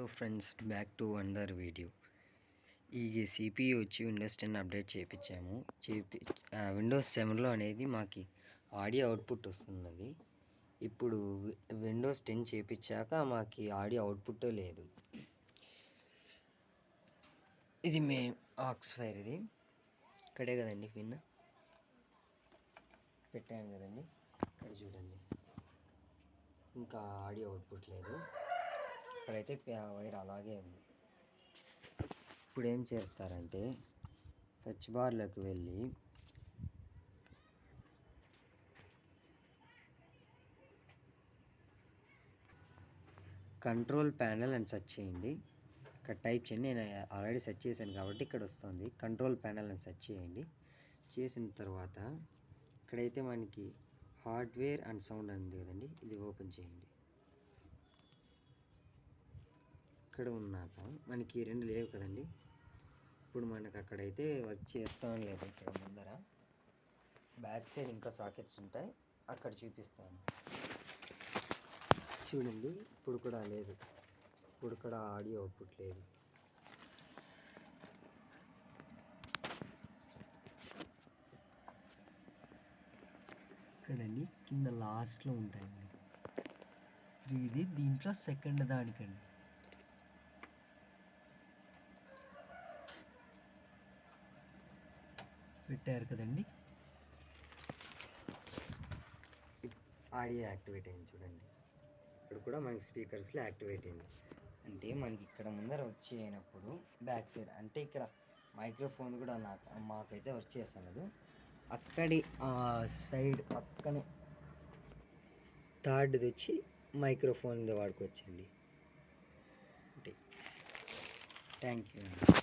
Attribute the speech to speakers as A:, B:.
A: Hello friends, back to another video. ఈ CPU వచ్చి Windows 10 update చేయించాము. విండోస్ 7లో అనేది మాకు ఆడియో అవుట్పుట్ వస్తున్నది. ఇప్పుడు విండోస్ 10 చేయించాక మాకు ఆడియో అవుట్పుట్ లేదు. ఇది ఆక్స్ ఫైర్, ఇది ఇక్కడే కదండి పిన్ పెట్టాను కదండి, ఇక్కడ చూడండి. ఇంకా ఆడియో అవుట్పుట్ లేదు. ఇక్కడైతే వైర్ అలాగే ఉంది. ఇప్పుడు ఏం చేస్తారంటే సెర్చ్ బార్లోకి వెళ్ళి కంట్రోల్ ప్యానెల్ అని సెర్చ్ చేయండి. ఇక్కడ టైప్ చేయండి. నేను ఆల్రెడీ సెర్చ్ చేశాను కాబట్టి ఇక్కడ వస్తుంది. కంట్రోల్ ప్యానెల్ అని సెర్చ్ చేయండి. చేసిన తర్వాత ఇక్కడైతే మనకి హార్డ్వేర్ అండ్ సౌండ్ ఉంది కదండి, ఇది ఓపెన్ చేయండి. ఇక్కడ ఉన్నాక మనకి రెండు లేవు కదండి. ఇప్పుడు మనకు అక్కడైతే వర్క్ చేస్తాం లేదు. ఇక్కడ ముందర బ్యాక్ సైడ్ ఇంకా సాకెట్స్ ఉంటాయి, అక్కడ చూపిస్తాను చూడండి. ఇప్పుడు కూడా లేదు, ఇప్పుడు కూడా ఆడియో అవుట్పుట్ లేదు. ఇక్కడండి కింద లాస్ట్లో ఉంటాయండి. ఇది దీంట్లో సెకండ్ దానికండి. పెట్టారు కదండి, ఆడియో యాక్టివేట్ అయింది చూడండి. ఇక్కడ కూడా మనకి స్పీకర్స్లో యాక్టివేట్ అయింది. అంటే మనకి ఇక్కడ ముందర వచ్చి అయినప్పుడు బ్యాక్ సైడ్ అంటే ఇక్కడ మైక్రోఫోన్ కూడా మాకైతే వర్క్ చేస్తున్నది. అక్కడి సైడ్ పక్కనే థర్డ్ది వచ్చి మైక్రోఫోన్ వాడుకోవచ్చండి. అంటే థ్యాంక్ యూ అండి.